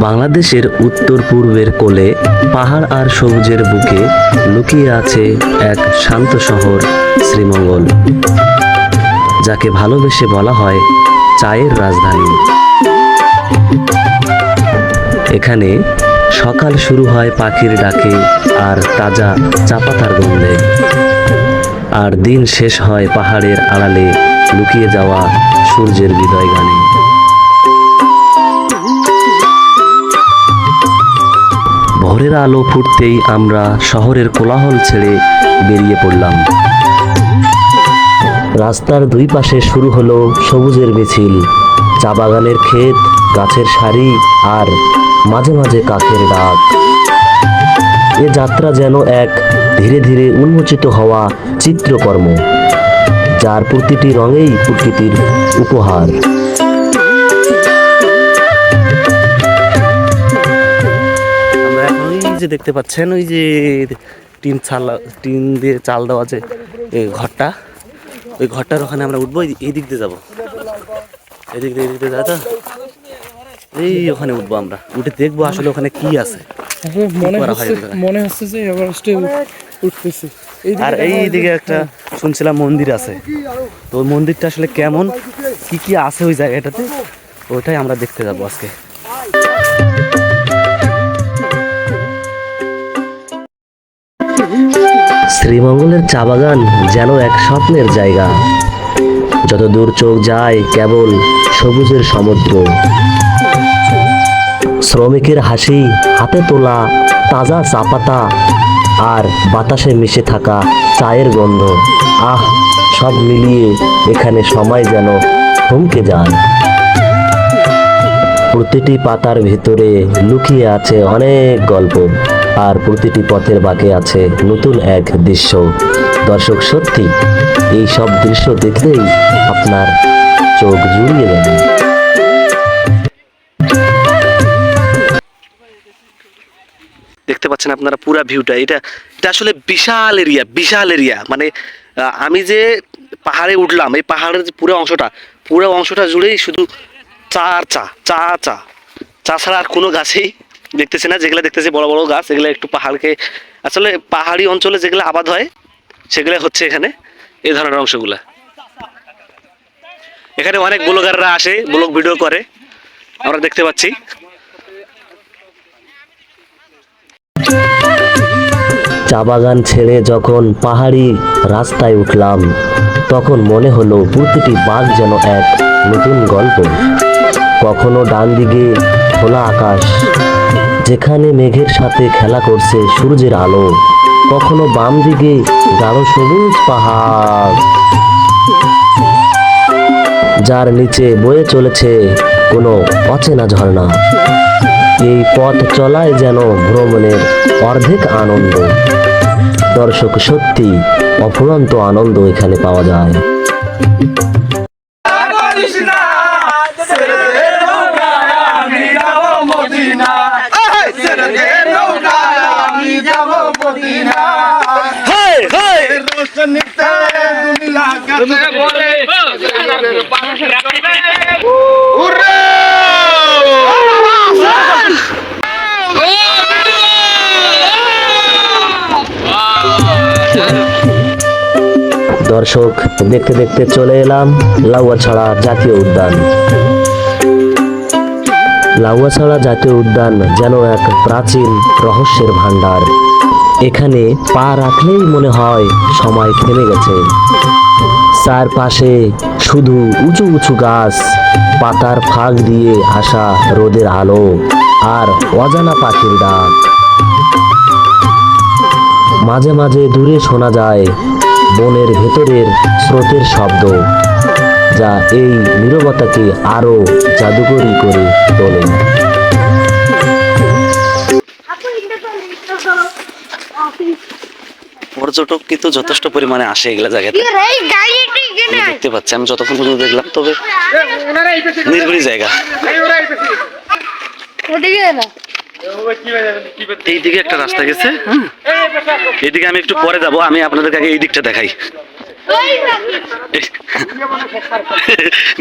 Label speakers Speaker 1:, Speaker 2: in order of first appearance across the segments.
Speaker 1: বাংলাদেশের উত্তর পূর্বের কোলে পাহাড় আর সবুজের বুকে লুকিয়ে আছে এক শান্ত শহর শ্রীমঙ্গল, যাকে ভালোবেসে বলা হয় চায়ের রাজধানী। এখানে সকাল শুরু হয় পাখির ডাকে আর তাজা চা পাতার গন্ধে, আর দিন শেষ হয় পাহাড়ের আড়ালে লুকিয়ে যাওয়া সূর্যের বিদায় গানে। ভোরের আলো ফুটতেই আমরা শহরের কোলাহল ছেড়ে বেরিয়ে পড়লাম। রাস্তার দুই পাশে শুরু হলো সবুজের মিছিল, চা বাগানের ক্ষেত, গাছের সারি আর মাঝে মাঝে কাকের ডাক। এ যাত্রা যেন এক ধীরে ধীরে উন্মোচিত হওয়া চিত্রকর্ম, যার প্রতিটি রঙেই প্রকৃতির উপহার। আমরা এখন ওই যে দেখতে পাচ্ছেন, ওই যে টিন দিয়ে চাল দেওয়া যে ঘরটা, ওই ঘরটার ওখানে আমরা উঠবো। এই দিক দিয়ে যাবো, এদিক দিয়ে যাবো, তো এই ওখানে উঠবো। আমরা উঠে দেখবো আসলে ওখানে কি আছে।
Speaker 2: মনে হচ্ছে যে এভারেস্টে উঠতেছি।
Speaker 1: আর এইদিকে একটা শুনছিলাম মন্দির আছে, তো ওই মন্দিরটা আসলে কেমন, কি কি আছে ওই জায়গাটাতে, ওইটাই আমরা দেখতে যাবো আজকে। শ্রীমঙ্গলের চা বাগান যেন এক স্বপ্নের জায়গা। যত দূর চোখ যায় কেবল সবুজের সমুদ্র, শ্রমিকের হাসি, হাতে তোলা তাজা চা পাতা আর বাতাসে মিশে থাকা চায়ের গন্ধ। আহ, সব মিলিয়ে এখানে সময় যেন থমকে যায়। প্রতিটি পাতার ভিতরে লুকিয়ে আছে অনেক গল্প, আর প্রতিটি পথের বাঁকে আছে নতুন এক দৃশ্য। দর্শক, সত্যি এই সব দৃশ্য দেখলেই আপনার চোখ জুড়িয়ে যাবে। দেখতে পাচ্ছেন আপনারা পুরা ভিউটা, এটা আসলে বিশাল এরিয়া। মানে আমি যে পাহাড়ে উঠলাম, এই পাহাড়ের যে পুরো অংশটা জুড়েই শুধু চা ছাড়া আর কোনো গাছেই দেখতেছি না। যেগুলো দেখতেছি বড় বড় গাছ, এগুলো একটু পাহাড়কে, আসলে পাহাড়ি অঞ্চলে যেগুলো আবাদ হয় সেগুলো হচ্ছে এখানে এই ধরনের অংশগুলা। এখানে অনেক ব্লগাররা আসে, ব্লগ ভিডিও করে, আমরা দেখতে পাচ্ছি। চা বাগান ছেড়ে যখন পাহাড়ি রাস্তায় উঠলাম, তখন মনে হলো প্রতিটি বাঁক যেন এক নতুন গল্প। কখনো ডান দিকে খোলা আকাশ, যেখানে মেঘের সাথে খেলা করছে সূর্যের আলো, কখনো বাম দিকে গাঢ় সবুজ পাহাড়, যার নিচে বয়ে চলেছে কোনো অচেনা ঝর্ণা। এই পথ চলায় যেন ভ্রমণের অর্ধেক আনন্দ। দর্শক, সত্যি অফুরন্ত আনন্দ এখানে পাওয়া যায়। দর্শক, দেখতে দেখতে চলে এলাম লাউয়াছড়া জাতীয় উদ্যান। লাউয়াছড়া জাতীয় উদ্যান যেন এক প্রাচীন রহস্যের ভান্ডার। এখানে পা রাখলেই মনে হয় সময় থেমে গেছে। চারপাশে শুধু উঁচু উঁচু গাছ, পাতার ফাঁক দিয়ে আসা রোদের আলো আর অজানা পাখির ডাক। মাঝে মাঝে দূরে শোনা যায় বনের ভেতরের স্রোতের শব্দ, যা এই নীরবতাকে আরো জাদুকরী করে তোলে। পর্যটক কিন্তু যথেষ্ট পরিমাণে আসে এগুলা জায়গাতে, দেখতে পাচ্ছি আমি যতক্ষণ পর্যন্ত দেখলাম। তবে নির্বিড়ি জায়গা। এইদিকে একটা রাস্তা গেছে, এইদিকে আমি একটু পরে যাবো। আমি আপনাদেরকে আগে এই দিকটা দেখাই।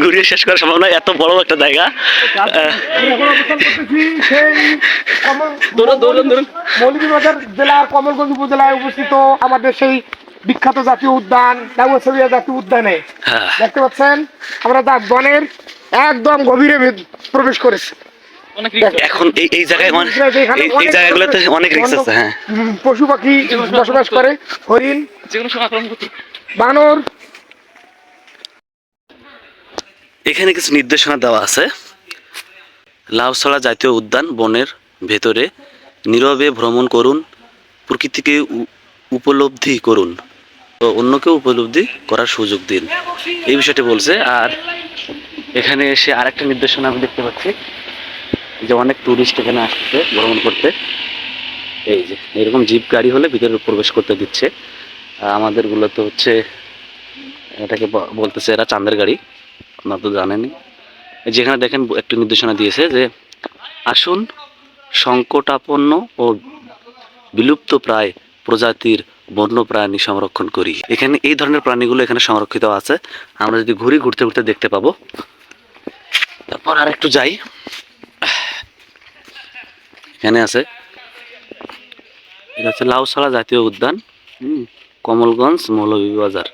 Speaker 3: ঘুরিয়ে শেষ করা সম্ভব নয়, এত বড় একটা জায়গা।
Speaker 4: মৌলভীবাজার জেলার কমলগঞ্জ উপজেলায় অবস্থিত আমাদের সেই বিখ্যাত জাতীয় উদ্যান ডাউয়াছড়িয়া জাতীয় উদ্যানে
Speaker 3: হ্যাঁ।
Speaker 4: দেখতে পাচ্ছেন আমরা তার বনের একদম গভীরে প্রবেশ করেছি।
Speaker 3: এখন এই জায়গায় এই জায়গাগুলোতে অনেক রিস্ক আছে। হ্যাঁ,
Speaker 4: পশু পাখি বসবাস করে, হরিণ, বানর।
Speaker 3: এখানে কিছু নির্দেশনা দেওয়া আছে। লাউছড়া জাতীয় উদ্যান বনের ভেতরে নীরবে ভ্রমণ করুন, প্রকৃতিকে উপলব্ধি করুন, তো অন্যকেও উপলব্ধি করার সুযোগ দিন, এই বিষয়টি বলছে। আর এখানে এসে আরেকটা নির্দেশনা আমি দেখতে পাচ্ছি যে অনেক টুরিস্ট এখানে আসছে ভ্রমণ করতে। এই যে এরকম জিপ গাড়ি হলে ভিতরে প্রবেশ করতে দিচ্ছে। আমাদেরগুলো তো হচ্ছে এটাকে বলতেছে এরা চাঁদের গাড়ি, আপনারা তো জানেনই। যেখানে দেখেন একটি নির্দেশনা দিয়েছে যে আসুন সংকটাপন্ন ও বিলুপ্ত প্রায় প্রজাতির বন্যপ্রাণী সংরক্ষণ করি। এখানে এই ধরনের প্রাণীগুলো এখানে সংরক্ষিত আছে, আমরা যদি ঘুরতে ঘুরতে দেখতে পাবো। তারপর আর একটু যাই, এখানে আছে, এটা হচ্ছে লাউছড়া জাতীয় উদ্যান, কমলগঞ্জ মৌলভীবাজার।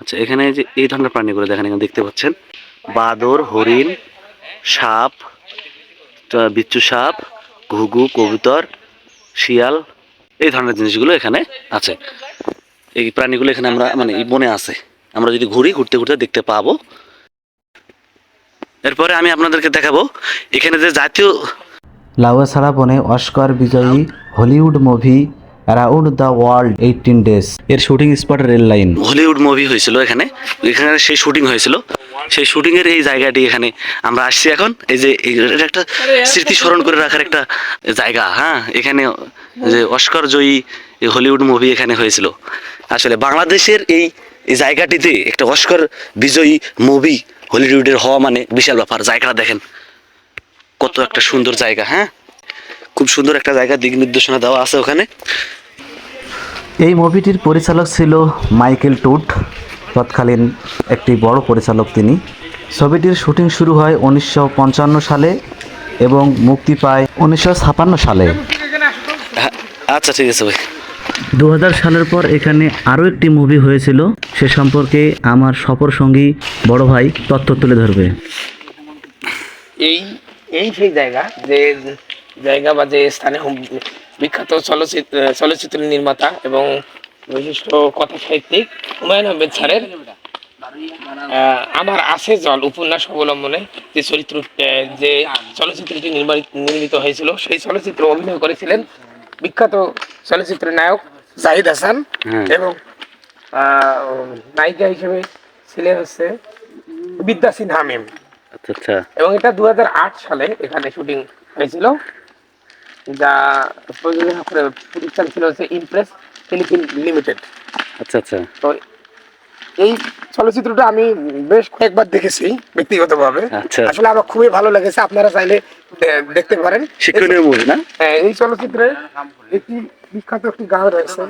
Speaker 3: আচ্ছা, এখানে যে এই ধরনের প্রাণীগুলো দেখেন, এখানে দেখতে পাচ্ছেন বাদর, হরিণ, সাপ, বিচ্ছু সাপ, ঘুঘু, কবুতর, শিয়াল, এই ধরনের জিনিসগুলো এখানে আছে। এই প্রাণীগুলো এখানে আমরা মানে এই বনে আছে, আমরা যদি ঘুরতে ঘুরতে দেখতে পাবো। এরপরে আমি আপনাদেরকে দেখাবো এখানে যে জাতীয়
Speaker 5: লাউছড়া বনে অস্কার বিজয়ী Hollywood movie around the world 18 days এর shooting spot rail line.
Speaker 3: Hollywood movie হয়েছিল এখানে, এখানে সেই শুটিং হয়েছিল। সেই শুটিং এর এই জায়গাটি এখানে আমরা আসছি এখন। এই যে এটা একটা স্মৃতি স্মরণ করে রাখার একটা জায়গা। হ্যাঁ, এখানে যে অস্কার জয়ী হলিউড মুভি এখানে হয়েছিল। আসলে বাংলাদেশের এই জায়গাটিতে একটা অস্কার বিজয়ী মুভি হলিউডের হওয়া মানে বিশাল ব্যাপার। জায়গাটা দেখেন কত একটা সুন্দর জায়গা। হ্যাঁ, খুব সুন্দর একটা জায়গা, দিক নির্দেশনা দেওয়া আছে ওখানে।
Speaker 5: এই মুভিটির পরিচালক ছিল মাইকেল টুট, তৎকালীন একটি বড় পরিচালক তিনি। ছবিটির শুটিং শুরু হয় 1955 সালে এবং মুক্তি পায় 1956 সালে।
Speaker 3: আচ্ছা, ঠিক আছে ভাই।
Speaker 5: 2000 সালের পর এখানে আরও একটি মুভি হয়েছিল, সে সম্পর্কে আমার সফর সঙ্গী বড় ভাই তথ্য তুলে ধরবে।
Speaker 4: এই এই সেই জায়গা, যে জায়গা বা যে স্থানে বিখ্যাত চলচ্চিত্র নির্মাতা এবং বিশিষ্ট কথা সাহিত্যিক হুমায়ুন আহমেদ স্যারের আমার আছে জল উপন্যাস অবলম্বনে যে যে চলচ্চিত্রটি নির্মিত হয়েছিল, সেই চলচ্চিত্রে অভিনয় করেছিলেন বিখ্যাত চলচ্চিত্রের নায়ক জাহিদ হাসান এবং নায়িকা হিসেবে ছিলেন হচ্ছে বিদ্যা সিনহা ম্যাম।
Speaker 3: আচ্ছা,
Speaker 4: এবং এটা 2008 সালে এখানে শুটিং হয়েছিল, যা প্রতিষ্ঠান ছিল হচ্ছে ইমপ্রেস ফিলিপিন লিমিটেড।
Speaker 3: আচ্ছা।
Speaker 4: তো এই চলচ্চিত্রটা আমি বেশ কয়েকবার দেখেছি ব্যক্তিগতভাবে।
Speaker 3: আচ্ছা,
Speaker 4: আসলে আমার খুবই ভালো লেগেছে, আপনারা চাইলে দেখতে পারেন।
Speaker 3: শিক্ষণীয় মুভি না?
Speaker 4: এই চলচ্চিত্রে একটি বিখ্যাত একটি গান রয়েছে,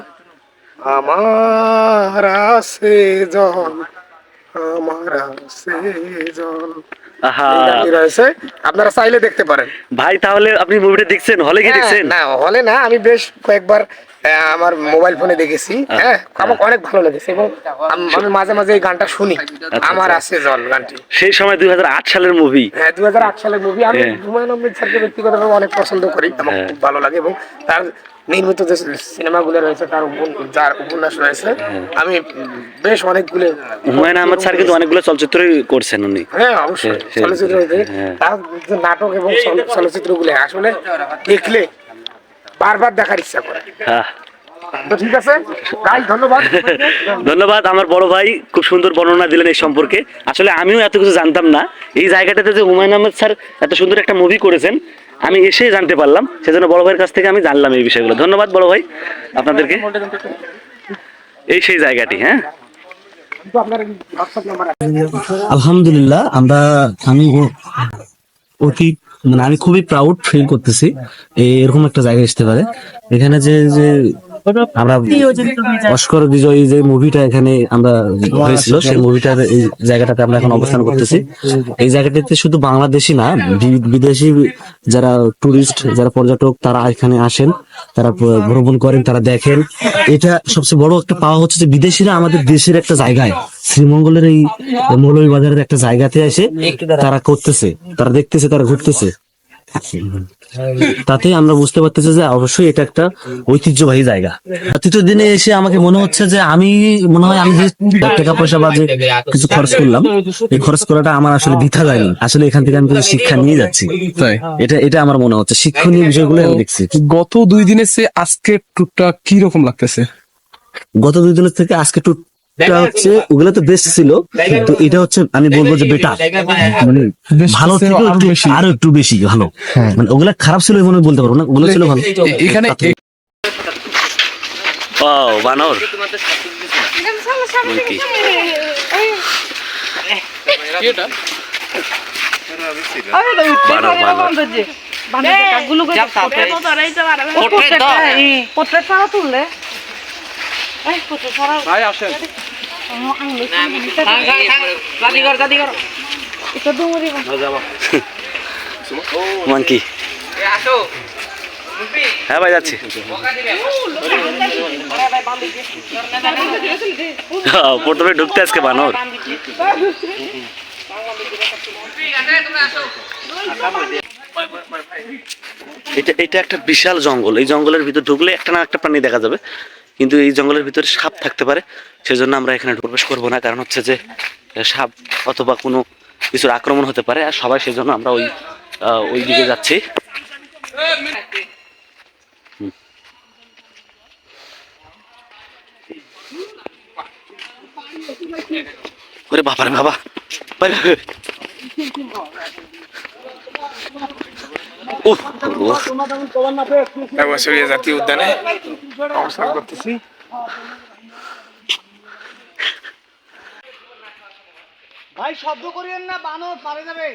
Speaker 4: আমার আছে জল, আমার আছে জল, রয়েছে, আপনারা চাইলে দেখতে পারেন।
Speaker 3: ভাই, তাহলে আপনি মুভিটা দেখছেন, হলে গিয়ে দেখছেন?
Speaker 4: না, হলে না, আমি বেশ কয়েকবার আমার মোবাইল ফোনে দেখেছি। হ্যাঁ, আমার অনেক ভালো লেগেছে এবং আমি মাঝে মাঝে এই গানটা শুনি, আমার আছে জল গানটি।
Speaker 3: সেই সময় 2008 সালের মুভি।
Speaker 4: হ্যাঁ, 2008 সালের মুভি। আমি হুমায়ুন আহমেদ স্যারকে ব্যক্তিগতভাবে অনেক পছন্দ করি, আমার খুব ভালো লাগে এবং তার নির্মিত যে সিনেমাগুলো রয়েছে, তার যার উপন্যাস রয়েছে, আমি বেশ অনেকগুলো।
Speaker 3: হুমায়ুন আহমেদ স্যার কিন্তু অনেকগুলো চলচ্চিত্রই করছেন উনি।
Speaker 4: হ্যাঁ, অবশ্যই চলচ্চিত্র তার যে নাটক এবং চলচ্চিত্রগুলো আসলে দেখলে বারবার দেখার ইচ্ছা করে। তো ঠিক আছে ভাই, ধন্যবাদ।
Speaker 3: ধন্যবাদ আমার বড় ভাই, খুব সুন্দর বর্ণনা দিলেন এই সম্পর্কে। আসলে আমিও এত কিছু জানতাম না। এই জায়গাটাতে যে হুমায়ুন আহমেদ স্যার এত সুন্দর একটা মুভি করেছেন, আমি এসে জানতে পারলাম। সেজন্য বড় ভাইয়ের কাছ থেকে আমি জানলাম এই বিষয়গুলো। ধন্যবাদ বড় ভাই আপনাদেরকে। এই সেই জায়গাটি। হ্যাঁ,
Speaker 6: আলহামদুলিল্লাহ, আমি অতি মানে আমি খুবই প্রাউড ফিল করতেছি এরকম একটা জায়গায় আসতে পারে। এখানে যে আমরা অস্কার বিজয়ী যে মুভিটা এখানে আমরা হয়েছিল সেই মুভিটার এই জায়গাটাতে আমরা এখন অবস্থান করতেছি। এই জায়গাটাতে শুধু বাংলাদেশি না, বিদেশি যারা টুরিস্ট, যারা পর্যটক, তারা এখানে আসেন, তারা ভ্রমণ করেন, তারা দেখেন। এটা সবচেয়ে বড় একটা পাওয়া হচ্ছে যে বিদেশিরা আমাদের দেশের একটা জায়গায়, শ্রীমঙ্গলের এই মৌলভীবাজারের একটা জায়গাতে এসে তারা করতেছে, তারা দেখতেছে, তারা ঘুরতেছে। তাতে আমরা বুঝতে পারতেছি যে অবশ্যই এটা একটা ঐতিহ্যবাহী জায়গা। তৃতীয় দিনে এসে আমাকে মনে হচ্ছে যে আমি মনে হয় আমি যে টাকা পয়সা বা যে কিছু খরচ করলাম, এই খরচ করাটা আমার আসলে বৃথা যায়নি। আসলে এখান থেকে আমি কিছু শিক্ষা নিয়ে যাচ্ছি।
Speaker 2: তাই
Speaker 6: এটা আমার মনে হচ্ছে, শিক্ষণীয় বিষয়গুলো আমি দেখছি।
Speaker 2: গত 2 দিনের চেয়ে আজকের ট্যুরটা কি রকম লাগতেছে?
Speaker 6: গত 2 দিনের থেকে আজকে ট্যুরটা হচ্ছে, ওগুলো তো বেস্ট ছিল, তো এটা হচ্ছে আমি বলবো যে বেটার, মানে ভালো থেকে আরো একটু বেশি ভালো। মানে ওগুলা খারাপ ছিল মনে বলতে পারবো না, ওগুলো ছিল ভালো।
Speaker 2: এখানে
Speaker 3: ও বানর monkey। বানর বানর monkey। হ্যাঁ ভাই যাচ্ছি। প্রথমে ঢুকতে আজকে বানর। এটা একটা বিশাল জঙ্গল। এই জঙ্গলের ভিতর ঢুকলে একটা না একটা প্রাণী দেখা যাবে, কিন্তু এই জঙ্গলের ভিতরে সাপ থাকতে পারে। সেজন্য আমরা এখানে প্রবেশ করবো না, কারণ হচ্ছে যে সাপ অথবা কোনো কিছুর আক্রমণ হতে পারে। আর সবাই সেজন্য আমরা ওই দিকে যাচ্ছি। ওরে বাবা রে বাবা,
Speaker 4: জাতীয় উদ্যানে অবস্থান করতেছি।
Speaker 7: ভাই শব্দ করিয়েন না, বানর পালে যাবে।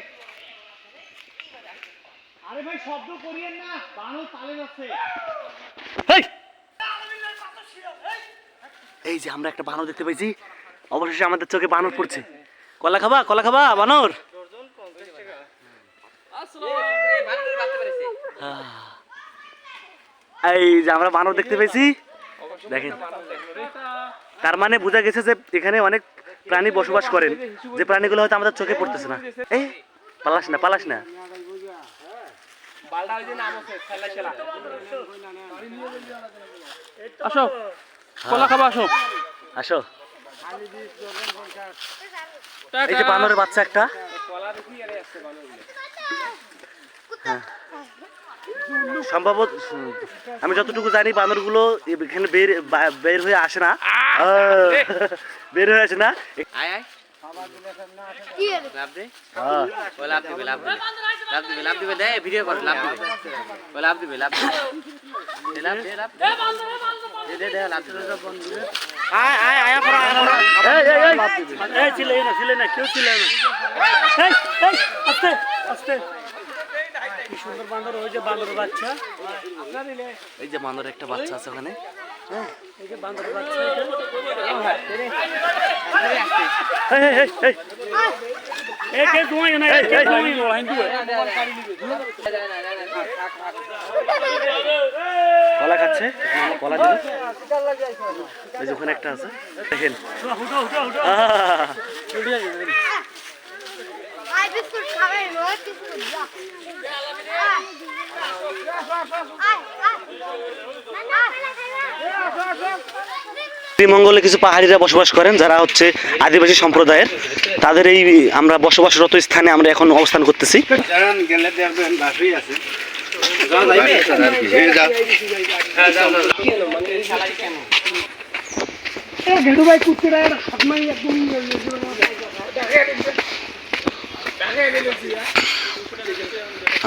Speaker 7: আরে ভাই শব্দ করিয়েন না, বানর পালে যাচ্ছে।
Speaker 3: এই যে আমরা একটা বানর দেখতে পাইছি, অবশেষে আমাদের চোখে বানর পড়ছে। কলা খাবা, কলা খাবা বানর? এই যে আমরা বানর দেখতে পেয়েছি, দেখেন। তার মানে বোঝা গেছে যে এখানে অনেক প্রাণী বসবাস করেন, যে প্রাণীগুলো হয়তো আমাদের চোখে পড়তেছে না। এই পালাস না, পালাস না।
Speaker 2: আসো, কলা খাবা, আসো
Speaker 3: আসো। এই যে বানরের বাচ্চা একটা। হ্যাঁ। সম্ভবত আমি যতটুকু জানি বানরগুলো এখানে বের হয়ে আসে না, বের হয়ে আসে না। সুন্দর বান্দর, ওই যে বান্দরের বাচ্চা, এই যে বান্দরের একটা বাচ্চা আছে ওখানে। এই যে বান্দরের বাচ্চা, কলা খাচ্ছে, কলা দিল। এই যে ওখানে একটা আছে, দেখেন। শ্রীমঙ্গলে কিছু পাহাড়িরা বসবাস করেন, যারা হচ্ছে আদিবাসী সম্প্রদায়ের। তাদের এই আমরা বসবাসরত স্থানে আমরা এখন অবস্থান করতেছি।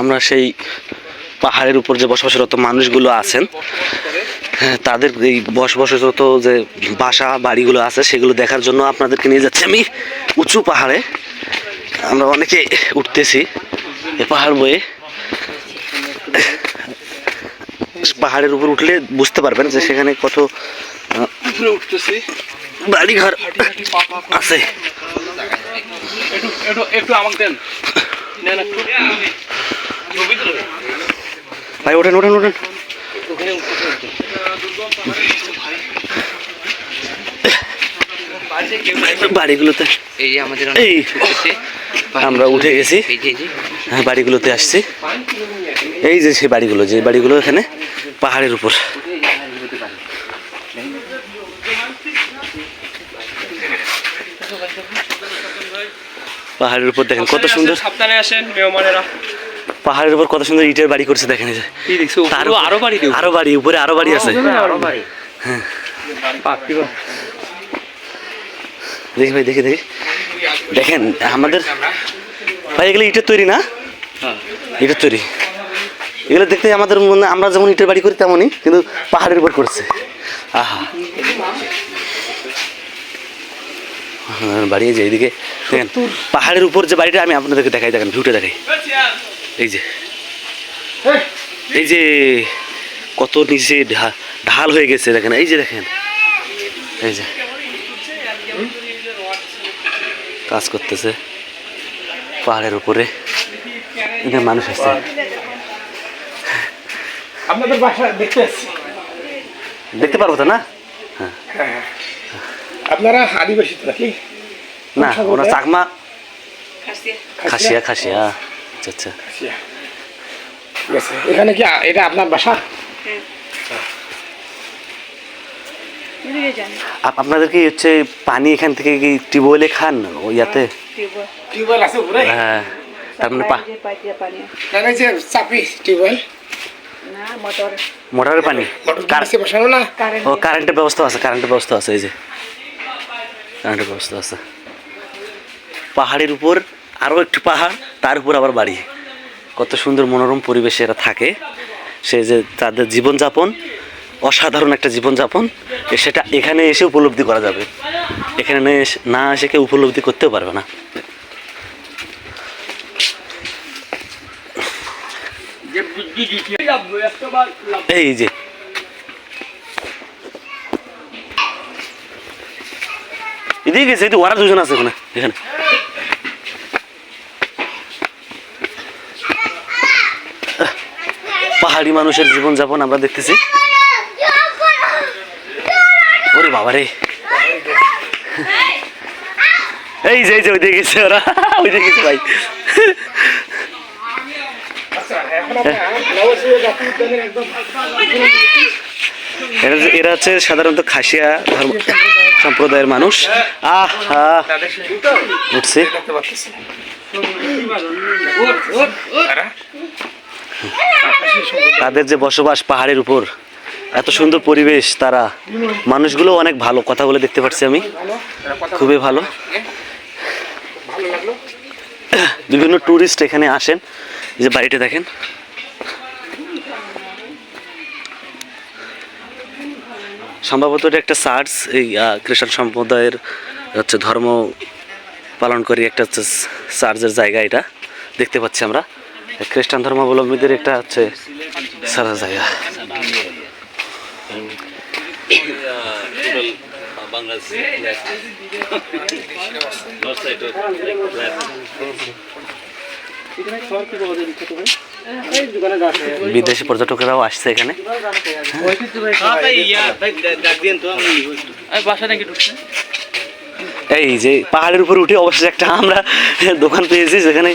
Speaker 3: আমরা সেই পাহাড়ের উপর যে বসবাসরত মানুষগুলো আছেন, তাদের এই বসবাসরত যে বাসা বাড়িগুলো আছে সেগুলো দেখার জন্য আপনাদেরকে নিয়ে যাচ্ছি আমি উঁচু পাহাড়ে। আমরা অনেকে উঠতেছি এই পাহাড় বয়ে। পাহাড়ের উপর উঠলে বুঝতে পারবেন যে সেখানে কত
Speaker 2: উপরে উঠতেছি,
Speaker 3: বাড়িঘর আছে।
Speaker 2: একটু আমাকে দেন, নেন একটু।
Speaker 3: ভাই ওঠেন ওঠেন ওঠেন। বাড়িগুলোতে
Speaker 4: এই আমাদের
Speaker 3: এই আমরা উঠে গেছি, হ্যাঁ বাড়িগুলোতে আসছি। এই যে সেই বাড়িগুলো, যে বাড়িগুলো এখানে পাহাড়ের উপর। পাহাড়ের উপর দেখেন কত সুন্দর,
Speaker 4: সাবধানে আসেন মেহমানেরা।
Speaker 3: পাহাড়ের উপর কত সুন্দর ইটের বাড়ি করছে দেখেন। এই যে তার উপর আরো বাড়ি, উপরে আরো বাড়ি আছে। হ্যাঁ দেখি ভাই, দেখি দেখি দেখেন আমাদের ভাই এগুলো ইটের তৈরি না? ইটের তৈরি। এগুলো দেখতে আমাদের মনে, আমরা যেমন ইটের বাড়ি করি তেমনই, কিন্তু পাহাড়ের উপর করছে। আহা বাড়ি যে এইদিকে দেখেন, পাহাড়ের উপর যে বাড়িটা আমি আপনাদেরকে দেখাই, দেখেন ভিউটা দেখাই। এই যে এই যে কত নিচে ঢাল হয়ে গেছে দেখেন, এই যে দেখেন, এই যে কাজ করতেছে পাহাড়ের উপরে, এখানে মানুষ আছে।
Speaker 4: আপনাদের বাসা দেখতে আসছি,
Speaker 3: দেখতে পারবো তো না?
Speaker 4: হ্যাঁ আপনারা আদিবাসী তো নাকি?
Speaker 3: না ওরা চাকমা, খাসিয়া খাসিয়া। আচ্ছা আচ্ছা।
Speaker 4: ঠিক আছে, এখানে কি এটা আপনার বাসা?
Speaker 3: আপনাদের কি হচ্ছে পানি এখান থেকে কি টিউবওয়েলে খান ও ইয়াতে?
Speaker 4: টিউবওয়েল আছে উপরে?
Speaker 3: হ্যাঁ তার মানে
Speaker 4: না যে চাপি টিউবওয়েল
Speaker 8: না, মোটর
Speaker 3: মোটরের পানি,
Speaker 4: কাছে বসানো না?
Speaker 3: ও কারেন্টের ব্যবস্থা আছে, কারেন্টের ব্যবস্থা আছে। এই যে কারেন্টের ব্যবস্থা আছে। পাহাড়ের উপর আরও একটু পাহাড়, তার উপর আবার বাড়ি। কত সুন্দর মনোরম পরিবেশে এরা থাকে। সে যে তাদের জীবনযাপন অসাধারণ একটা জীবনযাপন, সেটা এখানে এসে উপলব্ধি করা যাবে। এখানে না এসে কেউ উপলব্ধি করতেও পারবে না। এই যে এদিকে গেছে, এই তো ওরা দুজন আছে ওখানে, এখানে পাহাড়ি মানুষের জীবনযাপন আমরা দেখতেছি। ওরে বাবা রে, এই যে ওই দিকে গেছে ওরা, ওই দিকে গেছে ভাই। এরা হচ্ছে সাধারণত খাসিয়া ধর্ম সম্প্রদায়ের মানুষ। উঠছে তাদের যে বসবাস পাহাড়ের উপর, এত সুন্দর পরিবেশ, তারা মানুষগুলো অনেক ভালো, কথা বলে দেখতে পাচ্ছি আমি, খুবই ভালো। বিভিন্ন টুরিস্ট এখানে আসেন। এই যে বাড়িটা দেখেন, সম্ভবত এটা একটা চার্চ, এই খ্রিস্টান সম্প্রদায়ের হচ্ছে ধর্ম পালন করি একটা হচ্ছে চার্চের জায়গা। এটা দেখতে পাচ্ছি আমরা খ্রিস্টান ধর্মাবলম্বীদের একটা হচ্ছে সারা জায়গা। বিদেশি পর্যটকেরাও আসছে এখানে। এই যে পাহাড়ের উপর উঠে অবশ্যই একটা আমরা দোকান পেয়েছি যেখানে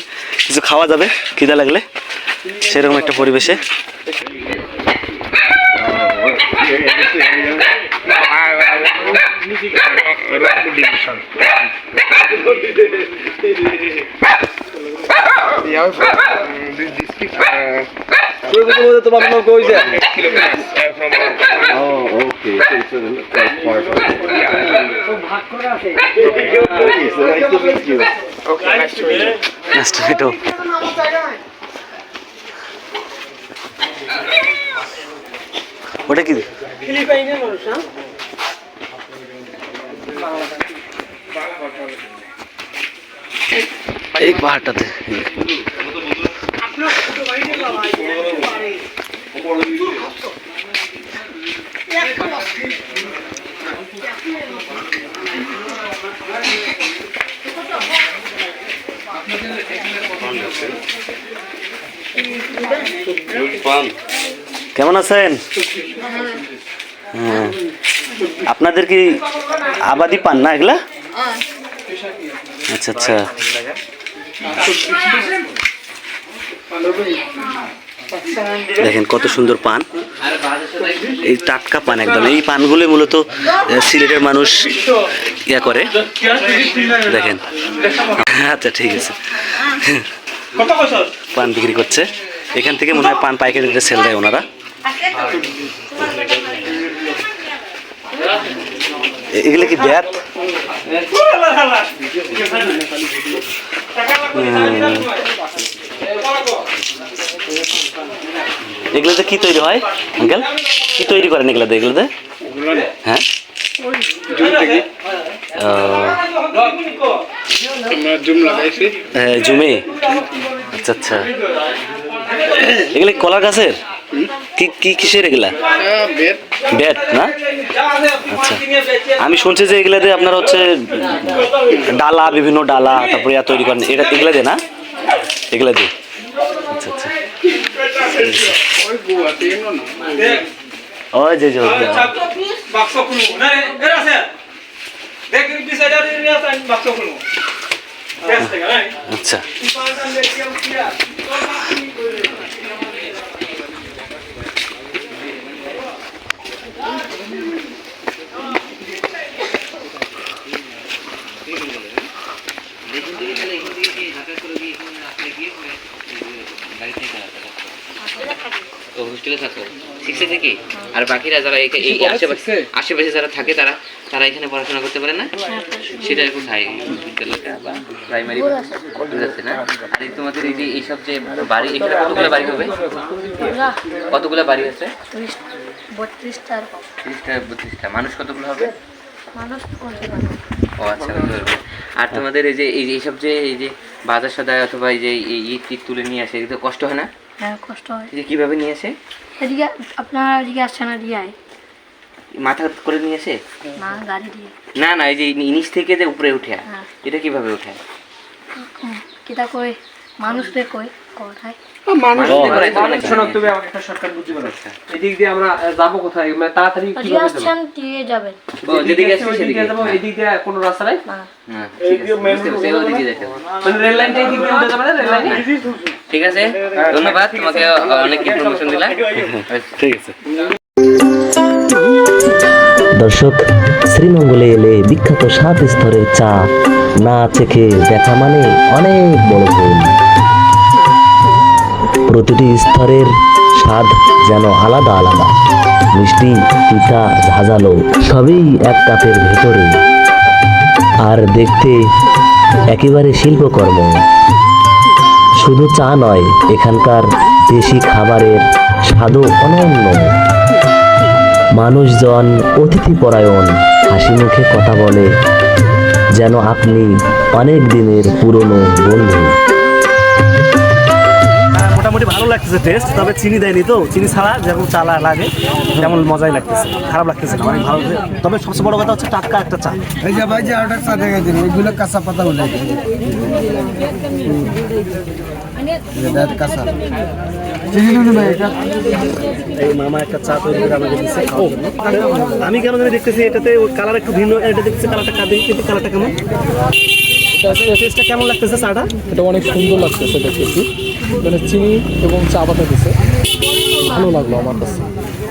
Speaker 3: কিছু খাওয়া যাবে খিদা লাগলে, সেরকম একটা পরিবেশে। ওটা কি এই পাহাড়টাতে কেমন আছেন? হ্যাঁ, আপনাদের কি আবাদি পান না এগুলা? আচ্ছা আচ্ছা। দেখেন কত সুন্দর পান, এই টাটকা পান একদম। এই পানগুলো মূলত সিলেটের মানুষ ইয়া করে, দেখেন। আচ্ছা ঠিক আছে, পান বিক্রি করছে এখান থেকে, মনে হয় পান পাইকারি রেটে সেল দেয় ওনারা। এগুলো কি ব্যাট? এগুলোতে কি তৈরি হয় আঙ্কেল? কি তৈরি করেন এগুলোতে? এগুলোতে হ্যাঁ জুমে। আচ্ছা আচ্ছা, এগুলো কলা গাছের? কি কি কিসের এগুলা? ব্যাট না? আচ্ছা, আমি শুনছি যে এগুলাতে আপনার হচ্ছে ডালা, বিভিন্ন ডালা তারপরে তৈরি করেন, এটা এগুলা দিয়ে না? এগুলা দিয়ে। আচ্ছা আচ্ছা, ওই যে আচ্ছা।
Speaker 9: হোস্টেলে থাকো 6 থেকে, আর বাকিরা যারা এই আশেপাশে যারা থাকে তারা এখানে পড়াশোনা করতে পারে না? সেটা কোথায়? বিদ্যালয়টা বা প্রাইমারি যাচ্ছে না? আর তোমাদের এই যে এইসব যে বাড়ি, এখানে কতগুলো বাড়ি হবে? কতগুলো বাড়ি আছে?
Speaker 8: 32টা।
Speaker 9: 32টা। মানুষ কতগুলো হবে?
Speaker 8: মানুষ
Speaker 9: ও আচ্ছা, আর তোমাদের এই যে এইসব যে এই যে বাজার সদায় অথবা এই যে ইট তুলে নিয়ে আসে, এগুলো কষ্ট হয় না?
Speaker 8: হ্যাঁ, কষ্ট হয়।
Speaker 9: এই যে কিভাবে নিয়ে আসে?
Speaker 8: এদিকে আপনার এদিকে আসছে না, দিয়ে
Speaker 9: মাথা করে নিয়ে আসে?
Speaker 8: না, গাড়ি দিয়ে।
Speaker 9: না না, এই যে নিচ থেকে যে উপরে উঠে,
Speaker 8: হ্যাঁ।
Speaker 9: এটা কিভাবে উঠে?
Speaker 8: কিটা কই মানুষ রে কই কোথায়?
Speaker 4: এদিক দিয়ে আমরা যাবো কোথায়? মানে তাড়াতাড়ি
Speaker 8: যদি আসছেন দিয়ে যাবেন।
Speaker 9: যেদিকে আসছে সেদিকে
Speaker 4: যাবো, এদিক দিয়ে কোনো রাস্তা নাই?
Speaker 8: না,
Speaker 9: হ্যাঁ, ঠিক আছে, বুঝতে পেরেছি, ওদিকে যেতে হবে।
Speaker 4: মানে রেল লাইনটা এদিক দিয়ে উঠে যাবে না? রেল লাইনে?
Speaker 9: ঠিক আছে, ধন্যবাদ, তোমাকে অনেক ইনফরমেশন দিলাম।
Speaker 3: ঠিক আছে।
Speaker 1: দর্শক, শ্রীমঙ্গলে এলে বিখ্যাত 7 স্তরের চা না চেখে দেখা মানে অনেক বড় ভুল। প্রতিটি স্তরের স্বাদ যেন আলাদা আলাদা, মিষ্টি, পিঠা, ঝাঁঝালো সবই এক কাপের ভেতরে, আর দেখতে একেবারে শিল্পকর্ম। শুধু চা নয়, এখানকার দেশি খাবারের স্বাদও অনন্য। মানুষজন অতিথিপরায়ণ, হাসি মুখে কথা বলে যেন আপনি অনেক দিনের পুরনো বন্ধু।
Speaker 6: মোটামুটি ভালো লাগতেছে টেস্ট, তবে চিনি দেয়নি তো, চিনি ছাড়া যেমন চা লাগে তেমন মজাই লাগতেছে, খারাপ লাগতেছে না, অনেক ভালো। তবে সবচেয়ে বড় কথা হচ্ছে টাটকা একটা চা।
Speaker 7: এই যে ভাই যে আরেকটা চা দেখে দিন, ওইগুলো কাঁচা পাতা বলে কাঁচা চিনি ভাই। এটা
Speaker 6: এই মামা একটা চা তৈরি করে আমাকে দিচ্ছে খাওয়ার জন্য। আমি কেন জানি দেখতেছি এটাতে কালার একটু ভিন্ন, এটা দেখতেছি কালারটা কালারটা কেমন, টেস্টটা কেমন লাগতেছে চাটা?
Speaker 2: এটা অনেক সুন্দর লাগতেছে দেখতেছি, মানে চিনি এবং চা পাতা দিছে, ভালো লাগলো আমার কাছে।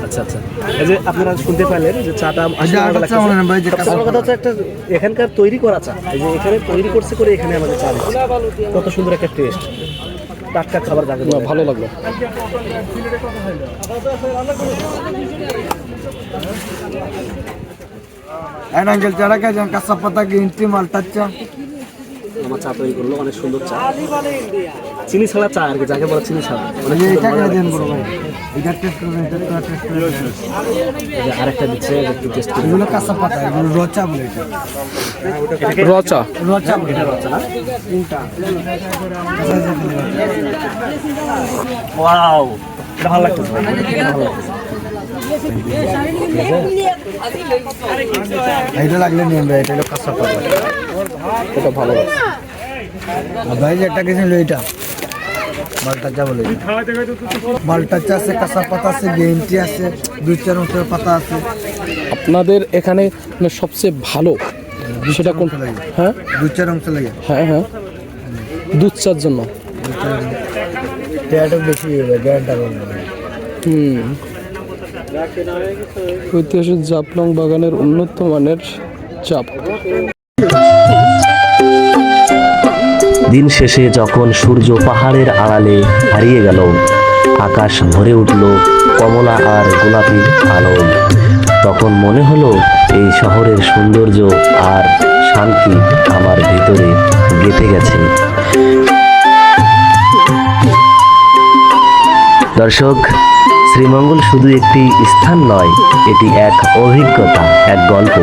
Speaker 6: আচ্ছা আচ্ছা, এই যে আপনারা শুনতে পারলেন যে চাটা কথা হচ্ছে একটা এখানকার তৈরি করা চা, এই যে এখানে তৈরি করছে করে এখানে আমাদের চা দিচ্ছে, কত সুন্দর একটা টেস্ট, টাটকা খাবার যাকে বলে।
Speaker 2: ভালো লাগলো।
Speaker 7: আঙ্কেল চারা খাই কাঁচা পাতা গ্রিন টি মালটার চা।
Speaker 6: আমার চা তৈরি করলো, অনেক সুন্দর চা, চিনি ছাড়া চা আর কি, যাকে বলে চিনি ছাড়া।
Speaker 7: এটা খেয়ে দেন বড় ভাই, এটা টেস্ট করবেন, এটা টেস্ট করবেন।
Speaker 6: আরেকটা দিচ্ছে একটু টেস্ট করে।
Speaker 7: এগুলো কাঁচা পাতা, এগুলো রচা বলে। এটা
Speaker 2: রচা
Speaker 7: রচা বলে,
Speaker 6: এটা রচা না?
Speaker 7: তিনটা।
Speaker 6: ওয়াও, এটা ভালো লাগতেছে, ভালো লাগতেছে।
Speaker 7: এটা লাগলে নিয়ে ভাই, এটা হলো কাঁচা পাতা।
Speaker 2: এটা ভালো লাগছে।
Speaker 7: আর ভাই যে একটা গেছিল, এইটা মালটা চা বলে মালটা চা আছে, কাঁচা পাতা আছে, গ্রিন টি আছে, 2-4 রকমের পাতা আছে।
Speaker 2: আপনাদের এখানে মানে সবচেয়ে ভালো সেটা কোন? হ্যাঁ
Speaker 7: 2-4 অংশ লাগে,
Speaker 2: হ্যাঁ হ্যাঁ, দুধ চার জন্য।
Speaker 7: টেয়াটা বেশি গ্যারান্টার
Speaker 2: ঐতিহাসিক জাফলং বাগানের উন্নত মানের চাপ।
Speaker 1: দিন শেষে যখন সূর্য পাহাড়ের আড়ালে হারিয়ে গেল, আকাশ ভরে উঠল কমলা আর গোলাপি আলোয়, তখন মনে হলো এই শহরের সৌন্দর্য আর শান্তি আমার ভিতরে গেঁথে গেছে। দর্শক, শ্রীমঙ্গল শুধু একটি স্থান নয়, এটি এক অভিজ্ঞতা, এক গল্প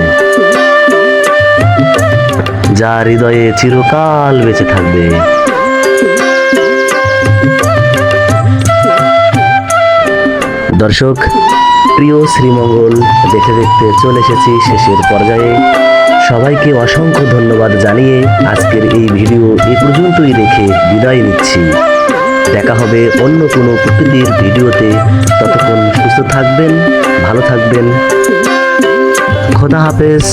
Speaker 1: যা হৃদয়ে চিরকাল বেঁচে থাকবে। দর্শক, প্রিয় শ্রীমঙ্গল দেখতে দেখতে চলে এসেছি শেষের পর্যায়ে। সবাইকে অসংখ্য ধন্যবাদ জানিয়ে আজকের এই ভিডিও এই পর্যন্তই রেখে বিদায় নিচ্ছি। দেখা হবে অন্য কোনো প্রকৃতির ভিডিওতে। ততক্ষণ সুস্থ থাকবেন, ভালো থাকবেন। খোদা হাফেজ।